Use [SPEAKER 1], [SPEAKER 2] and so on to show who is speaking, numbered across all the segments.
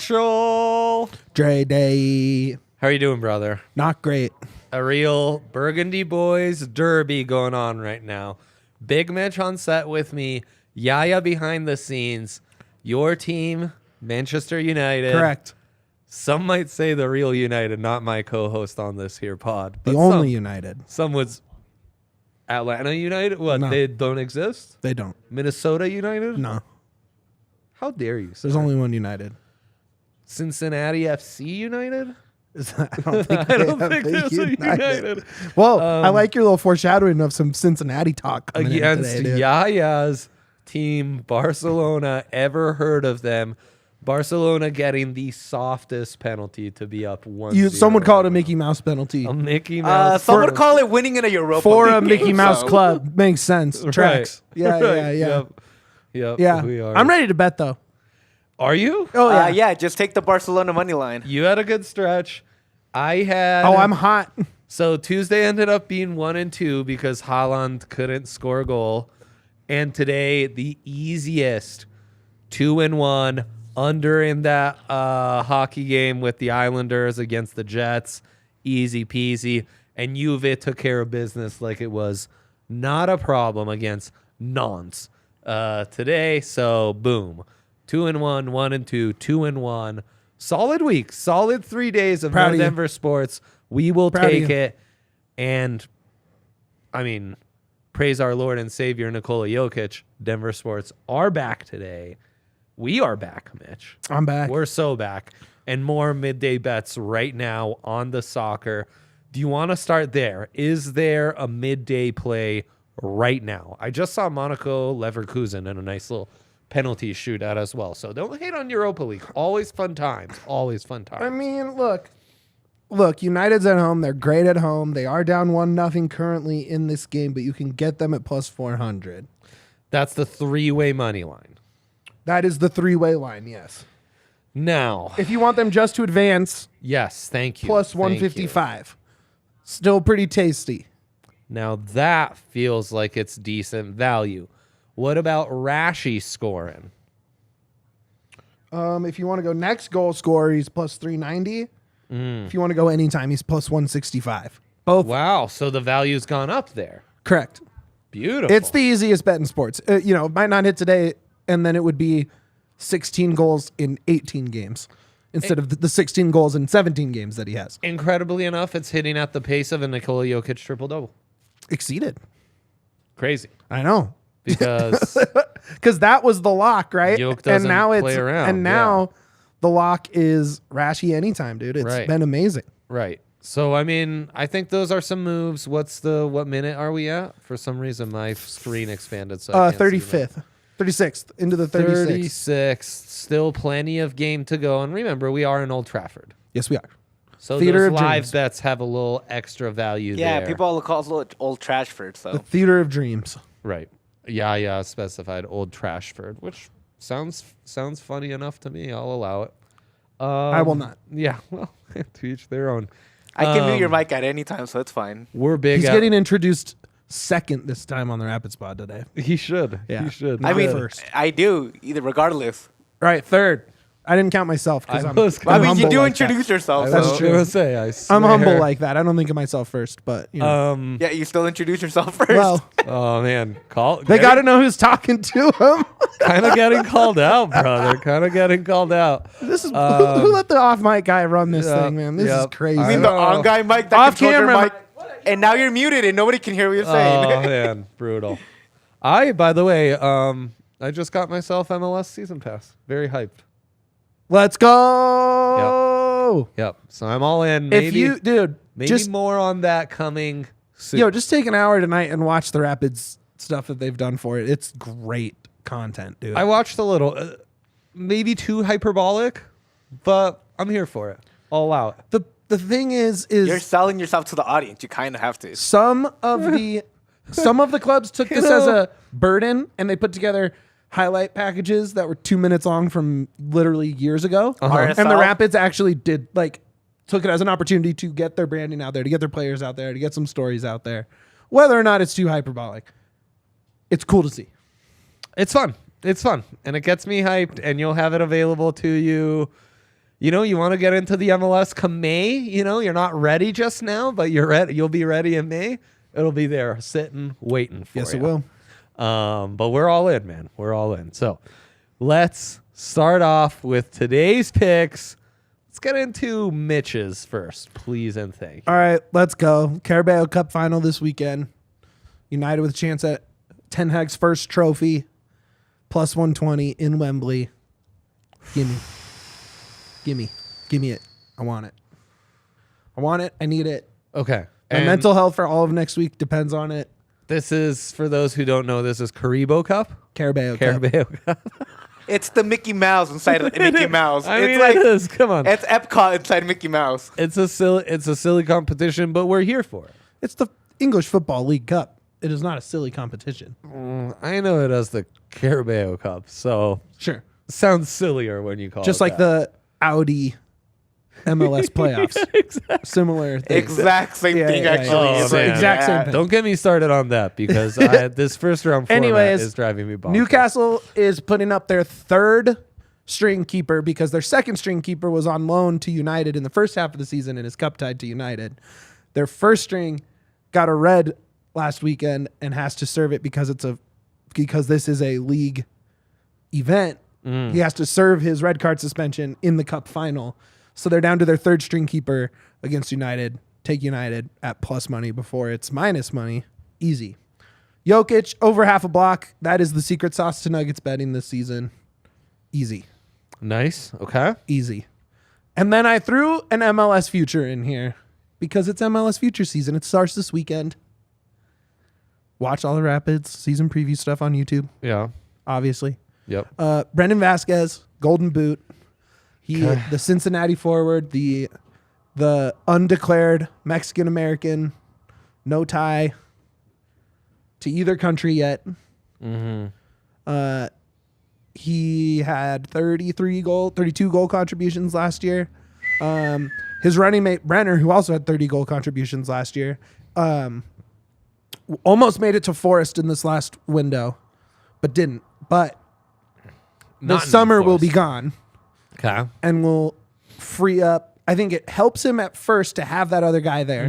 [SPEAKER 1] Mitchell.
[SPEAKER 2] Dre Day.
[SPEAKER 1] How are you doing, brother?
[SPEAKER 2] Not great.
[SPEAKER 1] A real Burgundy Boys derby going on right now. Big Mitch on set with me. Yaya behind the scenes. Your team, Manchester United.
[SPEAKER 2] Correct.
[SPEAKER 1] Some might say the real United, not my co-host on this here pod.
[SPEAKER 2] The only United.
[SPEAKER 1] Some would. Atlanta United? What?
[SPEAKER 2] No.
[SPEAKER 1] They don't exist?
[SPEAKER 2] They don't.
[SPEAKER 1] Minnesota United?
[SPEAKER 2] No.
[SPEAKER 1] How dare you, sir?
[SPEAKER 2] There's only one United.
[SPEAKER 1] Cincinnati FC United?
[SPEAKER 2] I don't think,
[SPEAKER 1] I don't think there's a United.
[SPEAKER 2] Well, I like your little foreshadowing of some Cincinnati talk coming in
[SPEAKER 1] Against
[SPEAKER 2] today, dude.
[SPEAKER 1] Yaya's team, Barcelona. Ever heard of them? Barcelona getting the softest penalty to be up 1-0.
[SPEAKER 2] Some would call it a Mickey Mouse penalty.
[SPEAKER 1] A Mickey Mouse.
[SPEAKER 3] Some would call it winning in a Europa
[SPEAKER 2] For
[SPEAKER 3] League
[SPEAKER 2] a Mickey
[SPEAKER 3] game,
[SPEAKER 2] Mouse
[SPEAKER 3] so.
[SPEAKER 2] club. Makes sense. Tracks. Yeah,
[SPEAKER 1] Right.
[SPEAKER 2] yeah.
[SPEAKER 1] Yep.
[SPEAKER 2] Yeah.
[SPEAKER 1] We are.
[SPEAKER 2] I'm ready to bet, though.
[SPEAKER 1] Are you?
[SPEAKER 2] Oh, yeah.
[SPEAKER 3] Yeah, just take the Barcelona money line.
[SPEAKER 1] You had a good stretch. I had.
[SPEAKER 2] Oh, I'm hot.
[SPEAKER 1] So Tuesday ended up being 1-2 because Haaland couldn't score a goal. And today, the easiest 2-1 under in that hockey game with the Islanders against the Jets. Easy peasy. And Juve took care of business like it was not a problem against Nantes today. So, boom. 2-1, 1-2, 2-1. Solid week. Solid 3 days of
[SPEAKER 2] Proud
[SPEAKER 1] no
[SPEAKER 2] of you.
[SPEAKER 1] Denver sports. We will
[SPEAKER 2] Proud of
[SPEAKER 1] take
[SPEAKER 2] you.
[SPEAKER 1] it. And, I mean, praise our Lord and Savior, Nikola Jokic. Denver sports are back today. We are back, Mitch.
[SPEAKER 2] I'm back.
[SPEAKER 1] We're so back. And more midday bets right now on the soccer. Do you want to start there? Is there a midday play right now? I just saw Monaco Leverkusen in a nice little penalty shootout as well. So don't hate on Europa League. Always fun times. Always fun times.
[SPEAKER 2] I mean, look, United's at home. They're great at home. They are down 1-0 currently in this game, but you can get them at plus 400.
[SPEAKER 1] That's the three-way money line.
[SPEAKER 2] That is the three-way line, yes.
[SPEAKER 1] Now,
[SPEAKER 2] If you want them just to advance,
[SPEAKER 1] yes, thank you.
[SPEAKER 2] plus
[SPEAKER 1] Thank you.
[SPEAKER 2] 155. Still pretty tasty.
[SPEAKER 1] Now that feels like it's decent value. What about Rashi scoring?
[SPEAKER 2] If you want to go next goal scorer, he's plus 390. If you want to go anytime, he's plus 165. Both
[SPEAKER 1] Wow, so the value's gone up there.
[SPEAKER 2] correct.
[SPEAKER 1] Beautiful.
[SPEAKER 2] It's the easiest bet in sports. It might not hit today, and then it would be 16 goals in 18 games instead of the 16 goals in 17 games that he has.
[SPEAKER 1] Incredibly enough, it's hitting at the pace of a Nikola Jokic triple-double.
[SPEAKER 2] Exceeded.
[SPEAKER 1] Crazy.
[SPEAKER 2] I know.
[SPEAKER 1] Because
[SPEAKER 2] Because that was the lock, right?
[SPEAKER 1] Jokic doesn't play around,
[SPEAKER 2] And now the lock is Rashi anytime, dude. It's
[SPEAKER 1] Right.
[SPEAKER 2] been amazing.
[SPEAKER 1] right. So I mean, I think those are some moves. What minute are we at? For some reason my screen expanded so I can't see
[SPEAKER 2] 35th. 36th into the 36th.
[SPEAKER 1] 36. Still plenty of game to go. And remember, we are in Old Trafford.
[SPEAKER 2] Yes, we are.
[SPEAKER 1] So
[SPEAKER 2] Theater
[SPEAKER 1] those
[SPEAKER 2] of
[SPEAKER 1] live
[SPEAKER 2] dreams.
[SPEAKER 1] bets have a little extra value
[SPEAKER 3] Yeah,
[SPEAKER 1] there.
[SPEAKER 3] people call it old Trashford,
[SPEAKER 2] The
[SPEAKER 3] so.
[SPEAKER 2] theater of dreams.
[SPEAKER 1] Right. Yeah, specified Old Trashford, which sounds funny enough to me. I'll allow it.
[SPEAKER 2] I will not.
[SPEAKER 1] Yeah, well, to each their own.
[SPEAKER 3] I can mute your mic at any time, so it's fine.
[SPEAKER 1] We're big.
[SPEAKER 2] He's
[SPEAKER 1] at-
[SPEAKER 2] getting introduced second this time on the Rapid Spot today.
[SPEAKER 1] He should.
[SPEAKER 2] Yeah.
[SPEAKER 1] He should.
[SPEAKER 2] Not
[SPEAKER 3] I mean,
[SPEAKER 2] first.
[SPEAKER 3] I do, either regardless.
[SPEAKER 2] All right, third. I didn't count myself because
[SPEAKER 1] I
[SPEAKER 2] I'm,
[SPEAKER 1] was
[SPEAKER 2] I'm
[SPEAKER 1] gonna-
[SPEAKER 3] I mean, you
[SPEAKER 2] humble
[SPEAKER 3] do
[SPEAKER 2] like that.
[SPEAKER 3] introduce yourself.
[SPEAKER 2] That's
[SPEAKER 3] so.
[SPEAKER 2] true.
[SPEAKER 1] I was gonna say, I
[SPEAKER 2] I'm
[SPEAKER 1] swear.
[SPEAKER 2] humble like that. I don't think of myself first, but you know.
[SPEAKER 3] Yeah, you still introduce yourself first.
[SPEAKER 2] Well,
[SPEAKER 1] Oh man,
[SPEAKER 2] they got to know who's talking to him.
[SPEAKER 1] kind of getting called out, brother. Kind of getting called out.
[SPEAKER 2] This is who let the off mic guy run this
[SPEAKER 1] yeah,
[SPEAKER 2] thing, man. This is
[SPEAKER 1] yep.
[SPEAKER 2] crazy.
[SPEAKER 3] I mean,
[SPEAKER 1] I
[SPEAKER 3] the
[SPEAKER 1] know.
[SPEAKER 3] on guy mic that
[SPEAKER 2] Off
[SPEAKER 3] controls your
[SPEAKER 2] camera
[SPEAKER 3] mic, and now you're muted and nobody can hear what you're saying.
[SPEAKER 1] Oh man, brutal. By the way, I just got myself MLS season pass. Very hyped.
[SPEAKER 2] Let's go.
[SPEAKER 1] Yep. So I'm all in. Maybe,
[SPEAKER 2] If you, dude,
[SPEAKER 1] maybe
[SPEAKER 2] just
[SPEAKER 1] more on that coming soon.
[SPEAKER 2] just take an hour tonight and watch the Rapids stuff that they've done for it. It's great content, dude.
[SPEAKER 1] I watched a little, maybe too hyperbolic, but I'm here for it. I'll allow it.
[SPEAKER 2] the thing is
[SPEAKER 3] You're selling yourself to the audience. You kind of have to.
[SPEAKER 2] some of the clubs took this as a burden and they put together highlight packages that were 2 minutes long from literally years ago.
[SPEAKER 3] RSL?
[SPEAKER 2] And the Rapids actually took it as an opportunity to get their branding out there, to get their players out there, to get some stories out there. Whether or not it's too hyperbolic, it's cool to see.
[SPEAKER 1] It's fun. It's fun. And it gets me hyped, and you'll have it available to you you want to get into the MLS come May. You're not ready just now, but you're ready. You'll be ready in May. It'll be there, sitting, waiting for you.
[SPEAKER 2] Yes, it will.
[SPEAKER 1] But we're all in, man. We're all in. So let's start off with today's picks. Let's get into Mitch's first, please and thank you.
[SPEAKER 2] All right, let's go. Carabao Cup final this weekend. United with a chance at Ten Hag's first trophy, plus 120 in Wembley. Gimme it. I want it. I need it.
[SPEAKER 1] Okay.
[SPEAKER 2] My
[SPEAKER 1] And
[SPEAKER 2] mental health for all of next week depends on it.
[SPEAKER 1] this is, for those who don't know, this is Caribou Cup.
[SPEAKER 2] Carabao Cup.
[SPEAKER 1] Caribou Cup.
[SPEAKER 3] It's the Mickey Mouse inside of Mickey Mouse.
[SPEAKER 1] I
[SPEAKER 3] It's
[SPEAKER 1] mean,
[SPEAKER 3] like
[SPEAKER 1] it is. Come on.
[SPEAKER 3] it's Epcot inside Mickey Mouse.
[SPEAKER 1] It's a silly competition, but we're here for it.
[SPEAKER 2] It's the English Football League Cup. It is not a silly competition.
[SPEAKER 1] I know it as the Carabao Cup, so
[SPEAKER 2] Sure.
[SPEAKER 1] it sounds sillier when you call
[SPEAKER 2] Just
[SPEAKER 1] it
[SPEAKER 2] like
[SPEAKER 1] that.
[SPEAKER 2] the Audi MLS playoffs.
[SPEAKER 1] Exactly.
[SPEAKER 2] Similar thing.
[SPEAKER 3] Exact same
[SPEAKER 2] Yeah,
[SPEAKER 3] thing,
[SPEAKER 2] yeah, yeah.
[SPEAKER 3] actually.
[SPEAKER 1] Oh,
[SPEAKER 3] It's
[SPEAKER 1] man.
[SPEAKER 2] Exact same thing.
[SPEAKER 1] Don't get me started on that because this first round format
[SPEAKER 2] Anyways,
[SPEAKER 1] is driving me bonkers.
[SPEAKER 2] Newcastle is putting up their third string keeper because their second string keeper was on loan to United in the first half of the season and is cup tied to United. Their first string got a red last weekend and has to serve it because this is a league event. He has to serve his red card suspension in the cup final. So they're down to their third string keeper against United. Take United at plus money before it's minus money. Easy. Jokic over half a block. That is the secret sauce to Nuggets betting this season. Easy.
[SPEAKER 1] Nice. Okay.
[SPEAKER 2] Easy. And then I threw an MLS future in here because it's MLS future season. It starts this weekend. Watch all the Rapids season preview stuff on YouTube,
[SPEAKER 1] Yeah.
[SPEAKER 2] obviously.
[SPEAKER 1] Yep.
[SPEAKER 2] Brendan Vasquez, Golden Boot. The Cincinnati forward, the undeclared Mexican American, no tie to either country yet. He had 32 goal contributions last year. His running mate Brenner, who also had 30 goal contributions last year, almost made it to Forest in this last window, but didn't. But the
[SPEAKER 1] Not in
[SPEAKER 2] summer will
[SPEAKER 1] Forest.
[SPEAKER 2] be gone
[SPEAKER 1] Okay.
[SPEAKER 2] and will free up. I think it helps him at first to have that other guy there.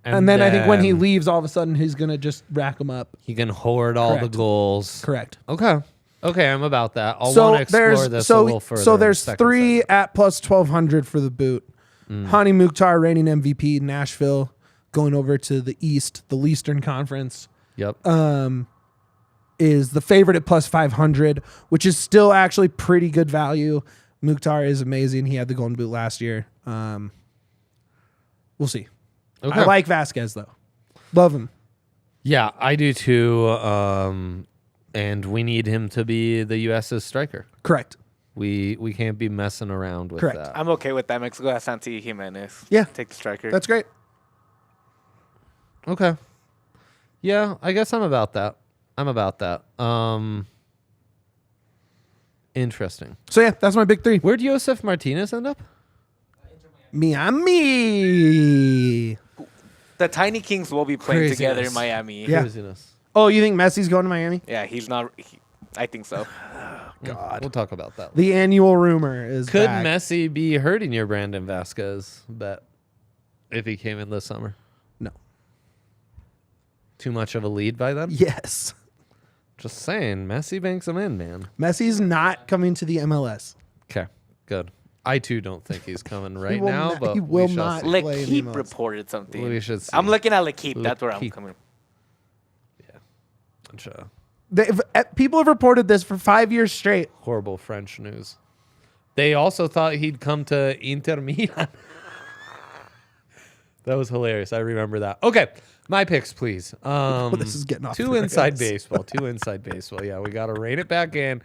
[SPEAKER 2] And then I think when he leaves, all of a sudden he's going to just rack them up.
[SPEAKER 1] he can hoard all the
[SPEAKER 2] Correct.
[SPEAKER 1] goals.
[SPEAKER 2] Correct.
[SPEAKER 1] Okay. Okay, I'm about that. I'll
[SPEAKER 2] So
[SPEAKER 1] want to explore
[SPEAKER 2] there's
[SPEAKER 1] this a little further.
[SPEAKER 2] so
[SPEAKER 1] in the
[SPEAKER 2] there's
[SPEAKER 1] second
[SPEAKER 2] three
[SPEAKER 1] segment.
[SPEAKER 2] at plus 1,200 for the boot. Hani Mukhtar, reigning MVP, Nashville, going over to the East, the Eastern Conference,
[SPEAKER 1] Yep.
[SPEAKER 2] is the favorite at plus 500, which is still actually pretty good value. Mukhtar is amazing. He had the Golden Boot last year. We'll see.
[SPEAKER 1] Okay.
[SPEAKER 2] I like Vasquez though. Love him.
[SPEAKER 1] Yeah, I do too. And we need him to be the U.S.'s striker.
[SPEAKER 2] Correct.
[SPEAKER 1] We can't be messing around with
[SPEAKER 2] Correct.
[SPEAKER 1] that.
[SPEAKER 3] I'm okay with that. Mexico has Santi Jimenez.
[SPEAKER 2] Yeah.
[SPEAKER 3] Take the striker.
[SPEAKER 2] That's great.
[SPEAKER 1] Okay. Yeah, I guess I'm about that. Interesting.
[SPEAKER 2] So yeah, that's my big three.
[SPEAKER 1] Where'd Josef Martinez end up?
[SPEAKER 2] Miami.
[SPEAKER 3] the Tiny Kings will be playing
[SPEAKER 1] Craziness.
[SPEAKER 3] together in Miami.
[SPEAKER 2] Yeah.
[SPEAKER 1] Craziness.
[SPEAKER 2] Oh, you think Messi's going to Miami?
[SPEAKER 3] Yeah, he's not. I think so.
[SPEAKER 2] God.
[SPEAKER 1] We'll talk about that.
[SPEAKER 2] The annual rumor is
[SPEAKER 1] Could
[SPEAKER 2] back.
[SPEAKER 1] Messi be hurting your Brandon Vasquez bet if he came in this summer?
[SPEAKER 2] No.
[SPEAKER 1] Too much of a lead by then?
[SPEAKER 2] Yes.
[SPEAKER 1] Just saying, Messi banks him in, man.
[SPEAKER 2] Messi's not coming to the MLS.
[SPEAKER 1] Okay, good. I too don't think he's coming right
[SPEAKER 2] will
[SPEAKER 1] now,
[SPEAKER 2] not-
[SPEAKER 1] but
[SPEAKER 2] he will
[SPEAKER 1] we shall
[SPEAKER 2] not.
[SPEAKER 1] see.
[SPEAKER 2] Play in the
[SPEAKER 3] L'Equipe
[SPEAKER 2] MLS.
[SPEAKER 3] reported something.
[SPEAKER 1] We should see.
[SPEAKER 3] I'm looking at L'Equipe. That's where I'm
[SPEAKER 1] L'Equipe.
[SPEAKER 3] coming.
[SPEAKER 1] Sure.
[SPEAKER 2] People have reported this for 5 years straight.
[SPEAKER 1] Horrible French news. They also thought he'd come to Inter Milan. That was hilarious. I remember that. Okay, my picks, please.
[SPEAKER 2] This is getting off
[SPEAKER 1] two
[SPEAKER 2] the
[SPEAKER 1] inside
[SPEAKER 2] rails.
[SPEAKER 1] baseball. Two inside baseball. Yeah, we got to rein it back in.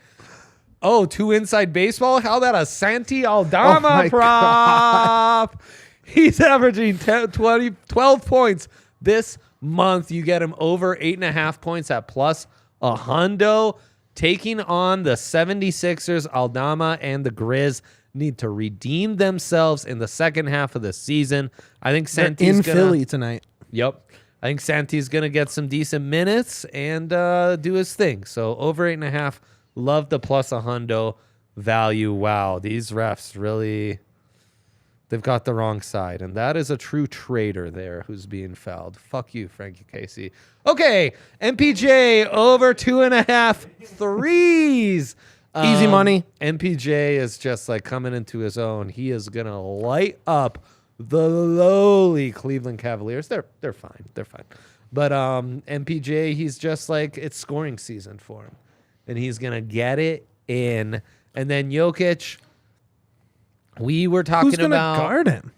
[SPEAKER 1] Oh, two inside baseball? How about a Santi Aldama
[SPEAKER 2] my
[SPEAKER 1] prop? He's averaging 12 points this month. You get him over 8.5 points at plus a hundo. Taking on the 76ers, Aldama and the Grizz need to redeem themselves in the second half of the season. I think
[SPEAKER 2] They're
[SPEAKER 1] Santi's
[SPEAKER 2] in
[SPEAKER 1] gonna,
[SPEAKER 2] Philly tonight.
[SPEAKER 1] Yep. I think Santi's going to get some decent minutes and do his thing. So over 8.5, love the plus a hundo. value. Wow, these refs really, they've got the wrong side. And that is a true traitor there who's being fouled. Fuck you, Frankie Casey. Okay, MPJ over 2.5 threes.
[SPEAKER 2] Easy money.
[SPEAKER 1] MPJ is just like coming into his own. He is going to light up the lowly Cleveland Cavaliers. They're fine. They're fine. But MPJ, he's just like, it's scoring season for him. And he's going to get it in. And then Jokic, we were talking
[SPEAKER 2] Who's gonna
[SPEAKER 1] about
[SPEAKER 2] guard him?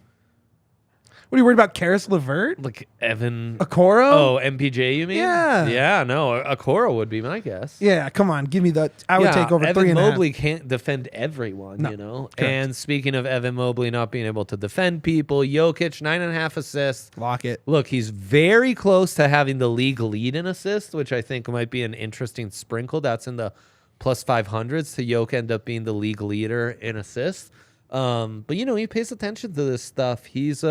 [SPEAKER 2] What are you worried about? Karis LeVert?
[SPEAKER 1] like Evan.
[SPEAKER 2] Okoro?
[SPEAKER 1] Oh, MPJ, you mean?
[SPEAKER 2] Yeah.
[SPEAKER 1] Yeah, no, Okoro would be my guess.
[SPEAKER 2] Yeah, come on. Give me the. I would take over
[SPEAKER 1] Evan
[SPEAKER 2] 3.5.
[SPEAKER 1] Mobley can't defend everyone,
[SPEAKER 2] No,
[SPEAKER 1] you know?
[SPEAKER 2] correct.
[SPEAKER 1] And speaking of Evan Mobley not being able to defend people, Jokic, 9.5 assists.
[SPEAKER 2] Lock it.
[SPEAKER 1] Look, he's very close to having the league lead in assists, which I think might be an interesting sprinkle. That's in the plus 500s to Jokic end up being the league leader in assists. But you know, he pays attention to this stuff. He's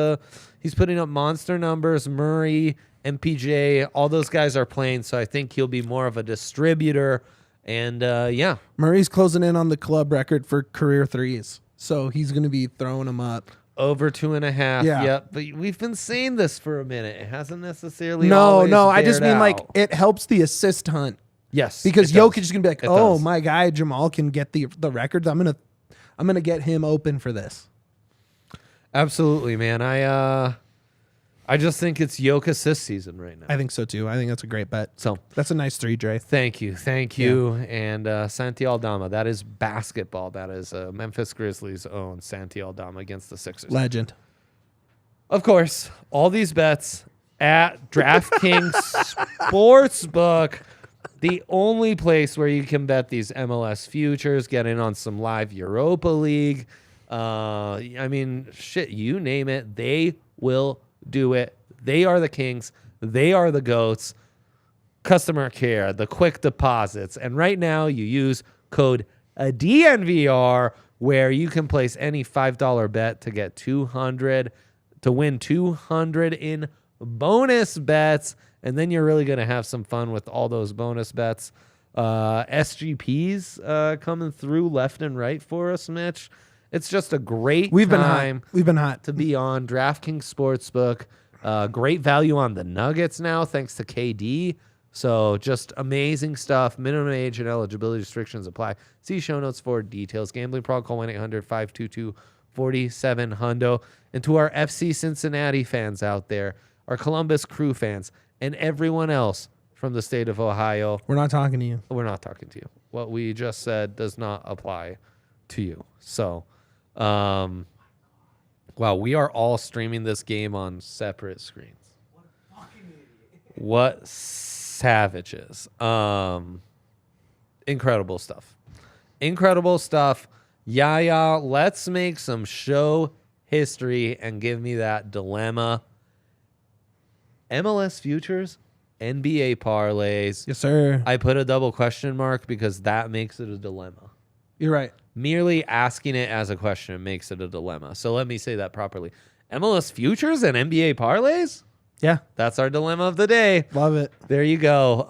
[SPEAKER 1] putting up monster numbers. Murray, MPJ, all those guys are playing, so I think he'll be more of a distributor. And yeah,
[SPEAKER 2] Murray's closing in on the club record for career threes, so he's going to be throwing them up.
[SPEAKER 1] over 2.5.
[SPEAKER 2] Yeah.
[SPEAKER 1] Yep. But we've been saying this for a minute. It hasn't necessarily.
[SPEAKER 2] No,
[SPEAKER 1] always
[SPEAKER 2] I just
[SPEAKER 1] bared
[SPEAKER 2] mean like
[SPEAKER 1] out.
[SPEAKER 2] it helps the assist hunt
[SPEAKER 1] Yes,
[SPEAKER 2] because
[SPEAKER 1] it does.
[SPEAKER 2] Jokic is going to be like,
[SPEAKER 1] It
[SPEAKER 2] oh,
[SPEAKER 1] does.
[SPEAKER 2] my guy Jamal can get the records. I'm gonna get him open for this.
[SPEAKER 1] Absolutely, man. I just think it's Jokic assist season right now.
[SPEAKER 2] I think so too. I think that's a great bet.
[SPEAKER 1] So
[SPEAKER 2] That's a nice 3, Dre.
[SPEAKER 1] thank you. And Santi Aldama, that is basketball. That is Memphis Grizzlies own Santi Aldama against the Sixers.
[SPEAKER 2] Legend.
[SPEAKER 1] Of course, all these bets at DraftKings Sportsbook, the only place where you can bet these MLS futures, get in on some live Europa League. I mean, shit, you name it, they will do it. They are the kings. They are the goats. Customer care, the quick deposits. And right now you use code DNVR where you can place any $5 bet to get 200 to win 200 in bonus bets. And then you're really going to have some fun with all those bonus bets. SGPs coming through left and right for us, Mitch. It's just a great time
[SPEAKER 2] We've been hot.
[SPEAKER 1] to be on DraftKings Sportsbook. Great value on the Nuggets now, thanks to KD. So just amazing stuff. Minimum age and eligibility restrictions apply. See show notes for details. Gambling problem, call 1-800-522-4700. And to our FC Cincinnati fans out there, our Columbus Crew fans, and everyone else from the state of Ohio,
[SPEAKER 2] We're not talking to you.
[SPEAKER 1] we're not talking to you. What we just said does not apply to you. So, wow, we are all streaming this game on separate screens. What savages. Incredible stuff. Incredible stuff. Yaya, let's make some show history and give me that dilemma. MLS futures, NBA parlays.
[SPEAKER 2] Yes, sir.
[SPEAKER 1] I put a double question mark because that makes it a dilemma.
[SPEAKER 2] You're right.
[SPEAKER 1] Merely asking it as a question makes it a dilemma. So let me say that properly. MLS futures and NBA parlays?
[SPEAKER 2] Yeah.
[SPEAKER 1] That's our dilemma of the day.
[SPEAKER 2] Love it.
[SPEAKER 1] There you go.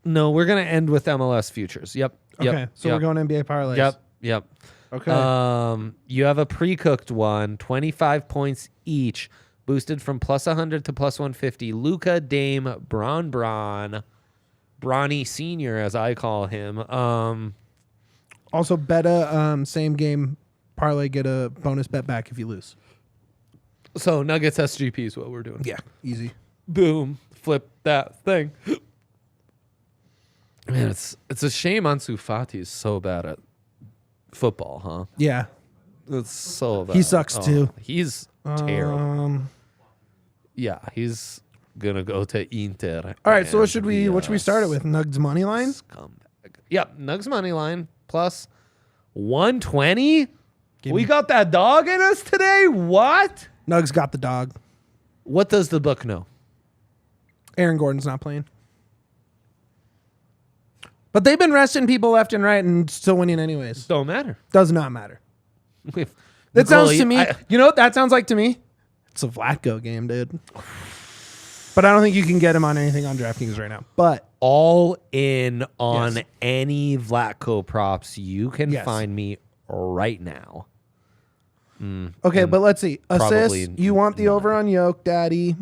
[SPEAKER 1] No, we're going to end with MLS futures. Yep.
[SPEAKER 2] Okay. So we're going NBA parlays.
[SPEAKER 1] Yep.
[SPEAKER 2] Okay.
[SPEAKER 1] You have a pre-cooked one, 25 points each, boosted from plus 100 to plus 150. Luka, Dame, Bronny Senior, as I call him.
[SPEAKER 2] Also, bet a same game parlay, get a bonus bet back if you lose.
[SPEAKER 1] So Nuggets SGP is what we're doing.
[SPEAKER 2] Yeah. Easy.
[SPEAKER 1] Boom, flip that thing. Man, it's a shame Ansu Fati is so bad at football, huh?
[SPEAKER 2] Yeah.
[SPEAKER 1] It's so bad.
[SPEAKER 2] He sucks too.
[SPEAKER 1] He's terrible. Yeah, he's gonna go to Inter.
[SPEAKER 2] All right. So
[SPEAKER 1] and
[SPEAKER 2] what should we start it with? Nugs money line.
[SPEAKER 1] Scumbag. Yep, Nugs money line plus 120.
[SPEAKER 2] Give
[SPEAKER 1] We
[SPEAKER 2] me-
[SPEAKER 1] got that dog in us today. What?
[SPEAKER 2] Nugs got the dog.
[SPEAKER 1] What does the book know?
[SPEAKER 2] Aaron Gordon's not playing. But they've been resting people left and right and still winning anyways.
[SPEAKER 1] Don't matter.
[SPEAKER 2] Does not matter.
[SPEAKER 1] That
[SPEAKER 2] That sounds to me. You know what that sounds like to me? It's a Vlatko game, dude. But I don't think you can get him on anything on DraftKings right now. But
[SPEAKER 1] all in on
[SPEAKER 2] Yes.
[SPEAKER 1] any Vlatko props you can
[SPEAKER 2] Yes.
[SPEAKER 1] find me right now.
[SPEAKER 2] okay, but let's see.
[SPEAKER 1] probably
[SPEAKER 2] Assists. You want the
[SPEAKER 1] none.
[SPEAKER 2] over on Yoke, Daddy?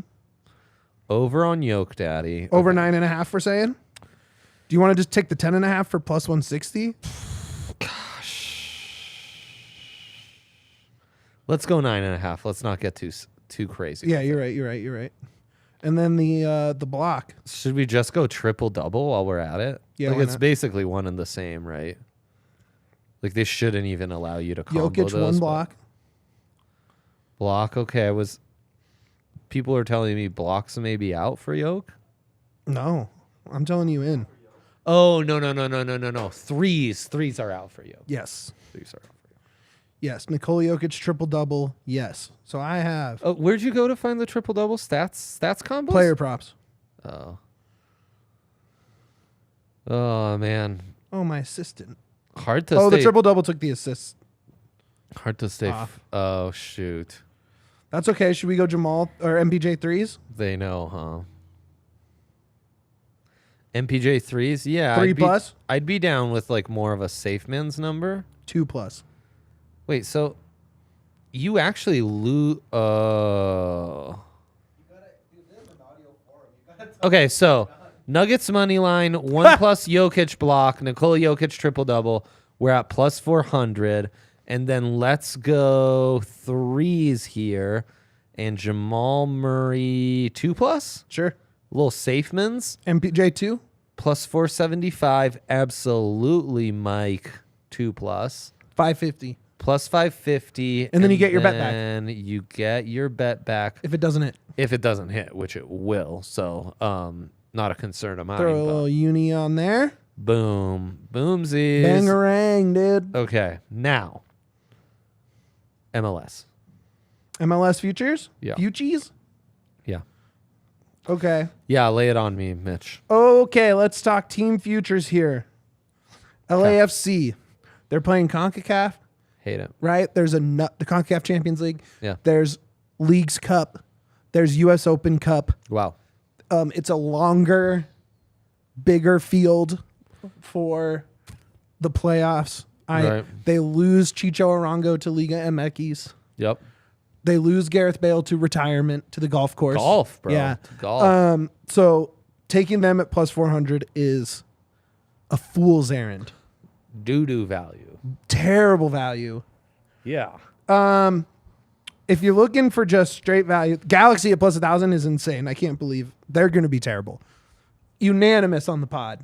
[SPEAKER 1] Over on Yoke Daddy.
[SPEAKER 2] Over
[SPEAKER 1] Okay.
[SPEAKER 2] 9.5 for saying. Do you want to just take the 10.5 for plus 160?
[SPEAKER 1] Let's go 9.5. Let's not get too crazy.
[SPEAKER 2] Yeah, you're right. And then the block.
[SPEAKER 1] Should we just go triple double while we're at it?
[SPEAKER 2] Yeah,
[SPEAKER 1] like
[SPEAKER 2] why
[SPEAKER 1] it's
[SPEAKER 2] not?
[SPEAKER 1] basically one and the same, right? Like they shouldn't even allow you to combo
[SPEAKER 2] Jokic
[SPEAKER 1] those,
[SPEAKER 2] one
[SPEAKER 1] but-
[SPEAKER 2] block.
[SPEAKER 1] Block. Okay, people are telling me blocks may be out for Yoke.
[SPEAKER 2] No, I'm telling you in.
[SPEAKER 1] Oh no. Threes are out for Yoke.
[SPEAKER 2] Yes.
[SPEAKER 1] Threes are out for Yoke.
[SPEAKER 2] Yes. Nikola Jokic triple double. Yes. So I have
[SPEAKER 1] Oh, where'd you go to find the triple double stats combos?
[SPEAKER 2] player props.
[SPEAKER 1] Oh man,
[SPEAKER 2] Oh, my assistant.
[SPEAKER 1] hard to.
[SPEAKER 2] Oh,
[SPEAKER 1] stay,
[SPEAKER 2] the triple double took the assist.
[SPEAKER 1] Hard to stay.
[SPEAKER 2] off.
[SPEAKER 1] Oh shoot,
[SPEAKER 2] That's okay. Should we go Jamal or MPJ threes?
[SPEAKER 1] they know, huh? MPJ threes, yeah.
[SPEAKER 2] 3 plus?
[SPEAKER 1] I'd be down with like more of a safe man's number.
[SPEAKER 2] 2 plus.
[SPEAKER 1] Wait, so you actually lose? Okay, so Nuggets money line 1 plus Jokic block, Nikola Jokic triple double. We're at plus 400, and then let's go threes here, and Jamal Murray 2 plus,
[SPEAKER 2] Sure.
[SPEAKER 1] little safemans
[SPEAKER 2] MPJ 2?
[SPEAKER 1] plus 475. Absolutely, Mike 2 plus.
[SPEAKER 2] 550
[SPEAKER 1] Plus 550.
[SPEAKER 2] And then you get your bet back.
[SPEAKER 1] And you get your bet back
[SPEAKER 2] if it doesn't hit.
[SPEAKER 1] if it doesn't hit, which it will. So, not a concern of mine.
[SPEAKER 2] Throw a
[SPEAKER 1] but
[SPEAKER 2] little uni on there.
[SPEAKER 1] boom. Boomsies.
[SPEAKER 2] Bangarang, dude.
[SPEAKER 1] Okay. Now, MLS.
[SPEAKER 2] MLS futures?
[SPEAKER 1] Yeah.
[SPEAKER 2] Fuchies?
[SPEAKER 1] Yeah.
[SPEAKER 2] Okay.
[SPEAKER 1] Yeah, lay it on me, Mitch.
[SPEAKER 2] Okay, let's talk team futures here. LAFC. They're playing CONCACAF,
[SPEAKER 1] Hate it.
[SPEAKER 2] right? There's the CONCACAF Champions League.
[SPEAKER 1] Yeah.
[SPEAKER 2] There's Leagues Cup. There's US Open Cup.
[SPEAKER 1] Wow.
[SPEAKER 2] It's a longer, bigger field for the playoffs.
[SPEAKER 1] Right.
[SPEAKER 2] They lose Chicho Arango to Liga MX.
[SPEAKER 1] Yep.
[SPEAKER 2] They lose Gareth Bale to retirement to the golf course.
[SPEAKER 1] Golf, bro.
[SPEAKER 2] Yeah.
[SPEAKER 1] Golf.
[SPEAKER 2] So taking them at plus 400 is a fool's errand.
[SPEAKER 1] Doo-doo value.
[SPEAKER 2] Terrible value.
[SPEAKER 1] Yeah.
[SPEAKER 2] If you're looking for just straight value, Galaxy at plus 1,000 is insane. I can't believe they're going to be terrible. Unanimous on the pod,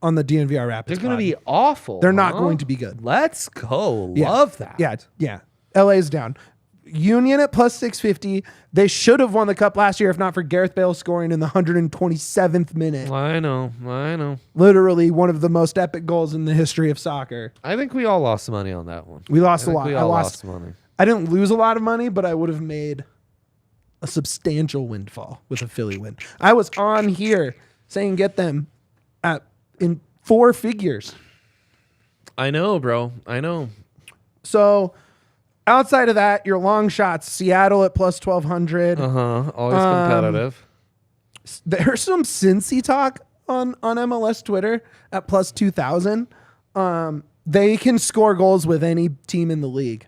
[SPEAKER 2] on the DNVR Rapids.
[SPEAKER 1] They're going to
[SPEAKER 2] pod.
[SPEAKER 1] be awful.
[SPEAKER 2] They're not
[SPEAKER 1] huh?
[SPEAKER 2] going to be good.
[SPEAKER 1] Let's go.
[SPEAKER 2] Yeah.
[SPEAKER 1] Love that.
[SPEAKER 2] Yeah. LA's down. Union at plus 650. They should have won the cup last year if not for Gareth Bale scoring in the 127th minute.
[SPEAKER 1] I know.
[SPEAKER 2] Literally one of the most epic goals in the history of soccer.
[SPEAKER 1] I think we all lost money on that one.
[SPEAKER 2] We lost a
[SPEAKER 1] think
[SPEAKER 2] lot.
[SPEAKER 1] We
[SPEAKER 2] I
[SPEAKER 1] all
[SPEAKER 2] lost.
[SPEAKER 1] lost money.
[SPEAKER 2] I didn't lose a lot of money, but I would have made a substantial windfall with a Philly win. I was on here saying get them in 4 figures.
[SPEAKER 1] I know, bro. I know.
[SPEAKER 2] So outside of that, your long shots, Seattle at plus 1,200.
[SPEAKER 1] Always competitive.
[SPEAKER 2] There's some Cincy talk on MLS Twitter at plus 2,000. They can score goals with any team in the league.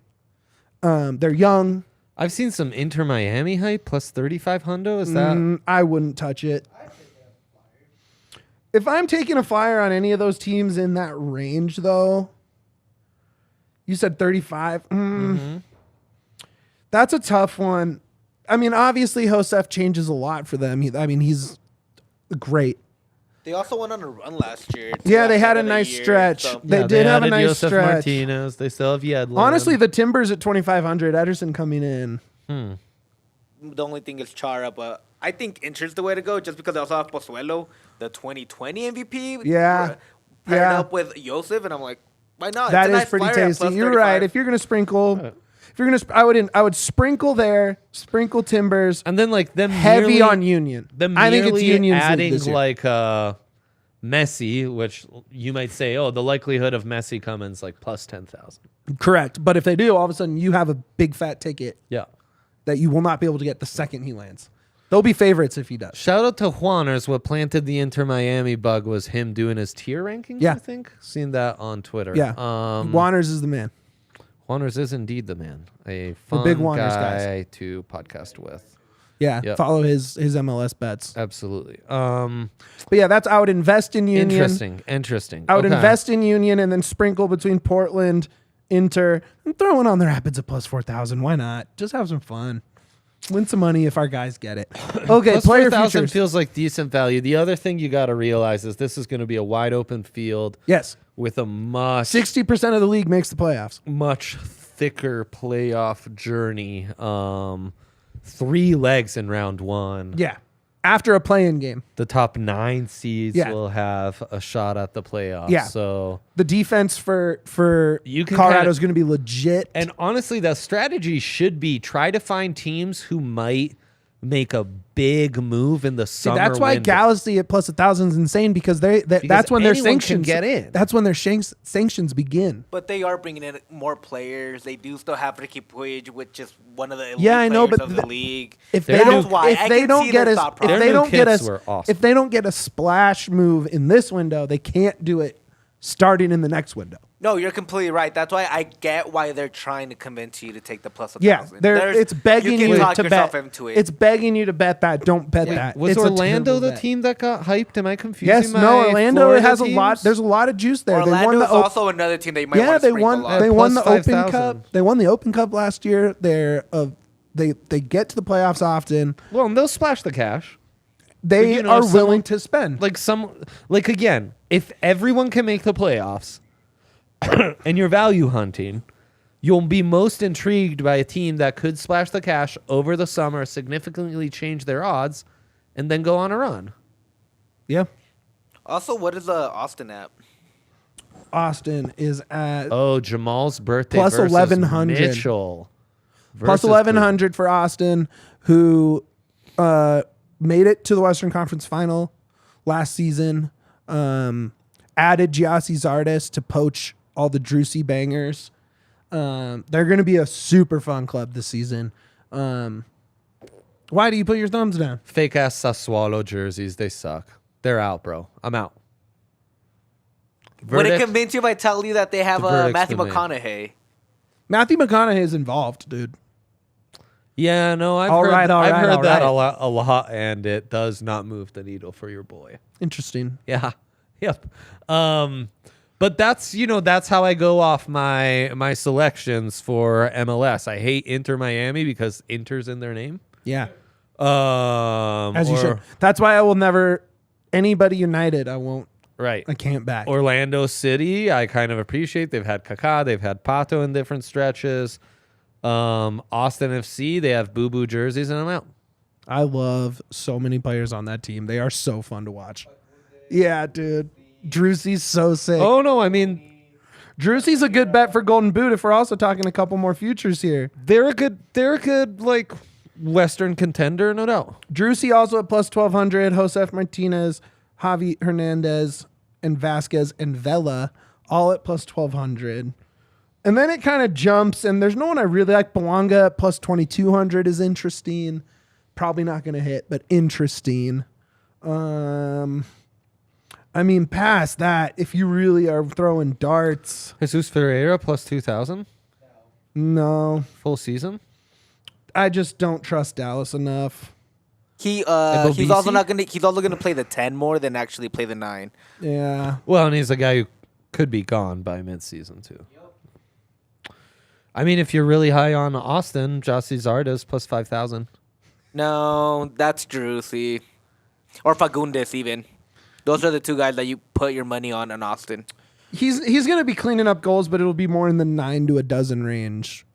[SPEAKER 2] They're young.
[SPEAKER 1] I've seen some Inter Miami hype plus 35 hundo. Is that?
[SPEAKER 2] I wouldn't touch it. If I'm taking a flyer on any of those teams in that range, though, you said 35. That's a tough one. I mean, obviously, Josef changes a lot for them. He's great.
[SPEAKER 3] They also went on a run last year.
[SPEAKER 2] Yeah, they had a
[SPEAKER 3] End of the
[SPEAKER 2] nice
[SPEAKER 3] year,
[SPEAKER 2] stretch.
[SPEAKER 3] so-
[SPEAKER 2] They did have a
[SPEAKER 1] added
[SPEAKER 2] nice
[SPEAKER 1] Josef
[SPEAKER 2] stretch.
[SPEAKER 1] Martinez. They still have Yedlin.
[SPEAKER 2] Honestly, the Timbers at 2,500. Ederson coming in.
[SPEAKER 3] The only thing is Chara, but I think Inter's the way to go just because they also have Pozuelo, the 2020 MVP.
[SPEAKER 2] Yeah.
[SPEAKER 3] Paired
[SPEAKER 2] Yeah.
[SPEAKER 3] up with Josef, and I'm like, why not?
[SPEAKER 2] That
[SPEAKER 3] It's a
[SPEAKER 2] is
[SPEAKER 3] nice
[SPEAKER 2] pretty
[SPEAKER 3] flyer at
[SPEAKER 2] tasty.
[SPEAKER 3] plus
[SPEAKER 2] You're
[SPEAKER 3] 35.
[SPEAKER 2] right. If you're gonna sprinkle, I would sprinkle there, sprinkle Timbers,
[SPEAKER 1] and then like them
[SPEAKER 2] heavy
[SPEAKER 1] merely,
[SPEAKER 2] on Union.
[SPEAKER 1] them
[SPEAKER 2] I think it's
[SPEAKER 1] merely
[SPEAKER 2] Union's league
[SPEAKER 1] adding
[SPEAKER 2] this year.
[SPEAKER 1] like Messi, which you might say, oh, the likelihood of Messi coming is like plus 10,000.
[SPEAKER 2] Correct. But if they do, all of a sudden you have a big fat ticket
[SPEAKER 1] Yeah.
[SPEAKER 2] that you will not be able to get the second he lands. They'll be favorites if he does.
[SPEAKER 1] Shout out to Juaners. What planted the Inter Miami bug was him doing his tier rankings,
[SPEAKER 2] Yeah.
[SPEAKER 1] I think. Seen that on Twitter.
[SPEAKER 2] Yeah. Juaners is the man.
[SPEAKER 1] Juaners is indeed the man. A fun
[SPEAKER 2] big Juaners
[SPEAKER 1] guy to podcast with.
[SPEAKER 2] Yeah.
[SPEAKER 1] Yep.
[SPEAKER 2] Follow his MLS bets.
[SPEAKER 1] Absolutely.
[SPEAKER 2] But yeah, that's I would invest in Union.
[SPEAKER 1] Interesting.
[SPEAKER 2] I would
[SPEAKER 1] Okay.
[SPEAKER 2] invest in Union and then sprinkle between Portland, Inter, and throwing on the Rapids at plus 4,000. Why not? Just have some fun. Win some money if our guys get it. Okay,
[SPEAKER 1] Plus
[SPEAKER 2] player
[SPEAKER 1] 4,000
[SPEAKER 2] futures.
[SPEAKER 1] feels like decent value. The other thing you got to realize is this is going to be a wide open field
[SPEAKER 2] Yes.
[SPEAKER 1] with a much
[SPEAKER 2] 60% of the league makes the playoffs.
[SPEAKER 1] much thicker playoff journey. 3 legs in round 1.
[SPEAKER 2] Yeah. After a play-in game.
[SPEAKER 1] The top 9 seeds
[SPEAKER 2] Yeah.
[SPEAKER 1] will have a shot at the playoffs.
[SPEAKER 2] Yeah.
[SPEAKER 1] So,
[SPEAKER 2] The defense for
[SPEAKER 1] You can
[SPEAKER 2] Colorado
[SPEAKER 1] kinda-
[SPEAKER 2] is going to be legit.
[SPEAKER 1] and honestly, the strategy should be try to find teams who might make a big move in the
[SPEAKER 2] See,
[SPEAKER 1] summer.
[SPEAKER 2] that's why
[SPEAKER 1] window.
[SPEAKER 2] Galaxy at plus 1,000 is insane because that's when their
[SPEAKER 1] anyone can
[SPEAKER 2] sanctions
[SPEAKER 1] get in.
[SPEAKER 2] That's when their sanctions begin.
[SPEAKER 3] But they are bringing in more players. They do still have Ricky Puig, which is one of the elite
[SPEAKER 2] Yeah, I know,
[SPEAKER 3] players
[SPEAKER 2] but
[SPEAKER 3] of the league.
[SPEAKER 2] If
[SPEAKER 1] Their
[SPEAKER 2] they
[SPEAKER 1] new-
[SPEAKER 2] don't,
[SPEAKER 3] That's why
[SPEAKER 2] if
[SPEAKER 3] I
[SPEAKER 2] they
[SPEAKER 3] can
[SPEAKER 2] don't
[SPEAKER 3] see
[SPEAKER 2] get
[SPEAKER 3] their
[SPEAKER 2] us,
[SPEAKER 3] thought
[SPEAKER 2] if
[SPEAKER 3] process.
[SPEAKER 2] they
[SPEAKER 1] Their
[SPEAKER 2] don't
[SPEAKER 1] new
[SPEAKER 2] get
[SPEAKER 1] kits
[SPEAKER 2] us,
[SPEAKER 1] were awesome.
[SPEAKER 2] if they don't get a splash move in this window, they can't do it starting in the next window.
[SPEAKER 3] No, you're completely right. That's why I get why they're trying to convince you to take the plus 1,000.
[SPEAKER 2] Yeah, it's begging
[SPEAKER 3] you
[SPEAKER 2] you,
[SPEAKER 3] can talk
[SPEAKER 2] to
[SPEAKER 3] yourself
[SPEAKER 2] bet.
[SPEAKER 3] into it.
[SPEAKER 2] It's begging you to bet that. Don't bet that.
[SPEAKER 1] Was
[SPEAKER 2] It's a
[SPEAKER 1] Orlando
[SPEAKER 2] terrible
[SPEAKER 1] the
[SPEAKER 2] bet.
[SPEAKER 1] team that got hyped? Am I confusing?
[SPEAKER 2] Yes,
[SPEAKER 1] my
[SPEAKER 2] no. Orlando
[SPEAKER 1] Florida
[SPEAKER 2] has a
[SPEAKER 1] teams?
[SPEAKER 2] lot. There's a lot of juice there.
[SPEAKER 3] Orlando
[SPEAKER 2] they won the
[SPEAKER 3] is also another team that you might
[SPEAKER 2] yeah,
[SPEAKER 3] want to
[SPEAKER 2] they
[SPEAKER 3] sprinkle
[SPEAKER 2] won.
[SPEAKER 3] on.
[SPEAKER 2] They won the
[SPEAKER 1] Plus
[SPEAKER 2] Open
[SPEAKER 1] 5,000.
[SPEAKER 2] Cup. They won the Open Cup last year. They get to the playoffs often.
[SPEAKER 1] Well, and they'll splash the cash.
[SPEAKER 2] They
[SPEAKER 1] You know,
[SPEAKER 2] are
[SPEAKER 1] someone-
[SPEAKER 2] willing to spend.
[SPEAKER 1] Like again, if everyone can make the playoffs and you're value hunting, you'll be most intrigued by a team that could splash the cash over the summer, significantly change their odds, and then go on a run.
[SPEAKER 2] Yeah,
[SPEAKER 3] Also, what is Austin at?
[SPEAKER 2] Austin is at
[SPEAKER 1] Oh, Jamal's birthday
[SPEAKER 2] Plus
[SPEAKER 1] versus
[SPEAKER 2] 1,100.
[SPEAKER 1] Mitchell.
[SPEAKER 2] plus
[SPEAKER 1] versus
[SPEAKER 2] 1,100 for Austin, who made it to the Western Conference Final last season. Added Giassi Zardes to poach all the Drusy bangers. They're going to be a super fun club this season. Why do you put your thumbs down?
[SPEAKER 1] Fake ass Sassuolo jerseys, they suck. They're out, bro. I'm out.
[SPEAKER 3] Would it
[SPEAKER 1] Verdict?
[SPEAKER 3] convince you if I tell you that they have
[SPEAKER 1] The verdict's
[SPEAKER 3] Matthew
[SPEAKER 1] been made.
[SPEAKER 3] McConaughey?
[SPEAKER 2] Matthew McConaughey is involved, dude.
[SPEAKER 1] Yeah, no, I've
[SPEAKER 2] All
[SPEAKER 1] heard,
[SPEAKER 2] right, all
[SPEAKER 1] I've
[SPEAKER 2] right,
[SPEAKER 1] heard
[SPEAKER 2] all
[SPEAKER 1] that
[SPEAKER 2] right.
[SPEAKER 1] a lot, and it does not move the needle for your boy.
[SPEAKER 2] Interesting.
[SPEAKER 1] Yeah. Yep. But that's how I go off my selections for MLS. I hate Inter Miami because Inter's in their name.
[SPEAKER 2] Yeah, as you
[SPEAKER 1] or-
[SPEAKER 2] should. That's why I will never anybody United. I won't.
[SPEAKER 1] Right.
[SPEAKER 2] I can't back.
[SPEAKER 1] Orlando City, I kind of appreciate. They've had Kaká, they've had Pato in different stretches. Austin FC, they have Boo Boo jerseys, and I'm out.
[SPEAKER 2] I love so many players on that team. They are so fun to watch. Yeah, dude. Drewsy's so sick.
[SPEAKER 1] Oh no, I mean
[SPEAKER 2] Drewsy's a good bet for Golden Boot if we're also talking a couple more futures here.
[SPEAKER 1] they're a good like Western contender, no doubt.
[SPEAKER 2] Drewsy also at plus 1,200. Josef Martinez, Javi Hernandez, and Vasquez and Vela all at plus 1,200. And then it kind of jumps, and there's no one I really like. Belonga at plus 2,200 is interesting. Probably not going to hit, but interesting. I mean, past that, if you really are throwing darts,
[SPEAKER 1] Jesus Ferreira plus 2,000
[SPEAKER 2] no.
[SPEAKER 1] full season.
[SPEAKER 2] I just don't trust Dallas enough.
[SPEAKER 3] He's
[SPEAKER 1] Ebobisi?
[SPEAKER 3] also not gonna. He's also gonna play the 10 more than actually play the 9.
[SPEAKER 2] Yeah.
[SPEAKER 1] Well, and he's a guy who could be gone by midseason too. I mean, if you're really high on Austin, Jossie Zardes plus 5,000.
[SPEAKER 3] No, that's Drusy. Or Fagundes even. Those are the two guys that you put your money on in Austin.
[SPEAKER 2] He's going to be cleaning up goals, but it'll be more in the 9 to a dozen range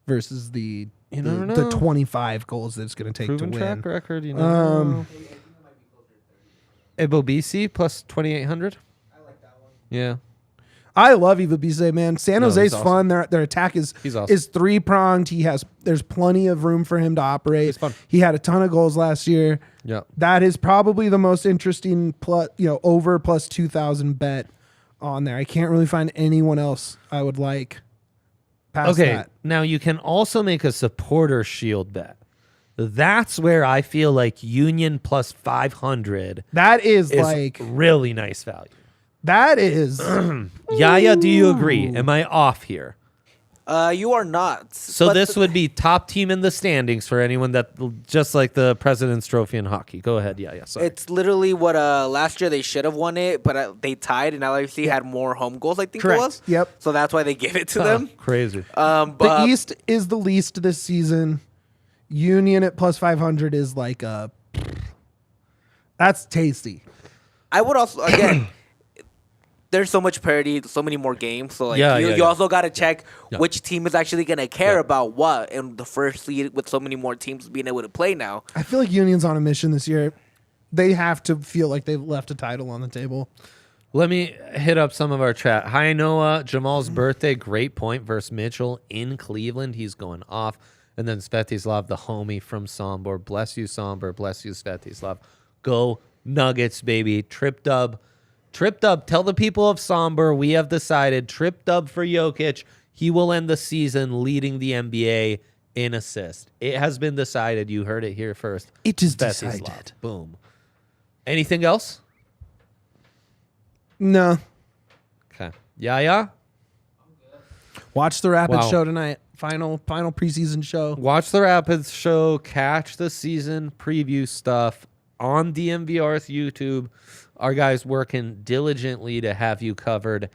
[SPEAKER 2] versus the
[SPEAKER 1] never
[SPEAKER 2] the
[SPEAKER 1] know.
[SPEAKER 2] 25 goals that it's going to take
[SPEAKER 1] Proven
[SPEAKER 2] to
[SPEAKER 1] track
[SPEAKER 2] win.
[SPEAKER 1] record, you know. Ebobisi plus 2,800. I like that one. Yeah.
[SPEAKER 2] I love Iva Bise, man. San
[SPEAKER 1] No,
[SPEAKER 2] Jose's
[SPEAKER 1] he's awesome.
[SPEAKER 2] fun. Their attack is
[SPEAKER 1] He's awesome.
[SPEAKER 2] is 3-pronged. There's plenty of room for him to operate.
[SPEAKER 1] He's fun.
[SPEAKER 2] He had a ton of goals last year.
[SPEAKER 1] Yeah.
[SPEAKER 2] That is probably the most interesting over plus 2,000 bet on there. I can't really find anyone else I would like past
[SPEAKER 1] Okay.
[SPEAKER 2] that.
[SPEAKER 1] Now you can also make a supporter shield bet. That's where I feel like Union plus 500
[SPEAKER 2] That is
[SPEAKER 1] is
[SPEAKER 2] like
[SPEAKER 1] really nice value.
[SPEAKER 2] that is.
[SPEAKER 1] Yaya, do you agree? Am I off here?
[SPEAKER 3] You are not.
[SPEAKER 1] So
[SPEAKER 3] But
[SPEAKER 1] this would be top team in the standings for anyone that just like the President's Trophy in hockey. Go ahead. Yeah. Sorry.
[SPEAKER 3] it's literally what last year they should have won it, but they tied, and LAFC had more home goals. I think
[SPEAKER 2] Correct.
[SPEAKER 3] it was.
[SPEAKER 2] Yep.
[SPEAKER 3] So that's why they give it to them.
[SPEAKER 1] Crazy.
[SPEAKER 2] The
[SPEAKER 3] But
[SPEAKER 2] East is the least this season. Union at plus 500 is like a. That's tasty.
[SPEAKER 3] I would also again. There's so much parity, so many more games. So like you also got to check which team is actually going to care about what in the first seed with so many more teams being able to play now.
[SPEAKER 2] I feel like Union's on a mission this year. They have to feel like they've left a title on the table.
[SPEAKER 1] Let me hit up some of our chat. Hi, Noah. Jamal's birthday. Great point versus Mitchell in Cleveland. He's going off. And then Svetislav, the homie from Sombor. Bless you, Sombor. Bless you, Svetislav. Go Nuggets, baby. Trip dub. Tell the people of Sombor we have decided trip dub for Jokic. He will end the season leading the NBA in assists. It has been decided. You heard it here first.
[SPEAKER 2] It is
[SPEAKER 1] Svetislav.
[SPEAKER 2] decided.
[SPEAKER 1] Boom. Anything else?
[SPEAKER 2] No.
[SPEAKER 1] Okay. Yeah.
[SPEAKER 2] Watch the Rapids
[SPEAKER 1] Wow.
[SPEAKER 2] show tonight. Final preseason show.
[SPEAKER 1] Watch the Rapids show. Catch the season preview stuff on DNVR's YouTube. Our guys working diligently to have you covered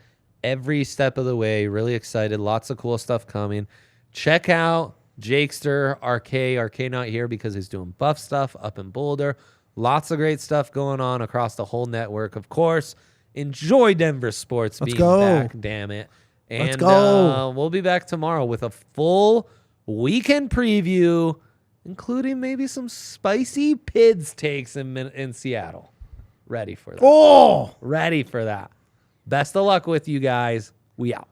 [SPEAKER 1] every step of the way. Really excited. Lots of cool stuff coming. Check out Jakester, RK. RK not here because he's doing buff stuff up in Boulder. Lots of great stuff going on across the whole network. Of course, enjoy Denver sports
[SPEAKER 2] Let's
[SPEAKER 1] being
[SPEAKER 2] go.
[SPEAKER 1] back. Damn it. And
[SPEAKER 2] Let's go.
[SPEAKER 1] We'll be back tomorrow with a full weekend preview, including maybe some spicy PIDS takes in Seattle. Ready for that.
[SPEAKER 2] Oh!
[SPEAKER 1] Ready for that. Best of luck with you guys. We out.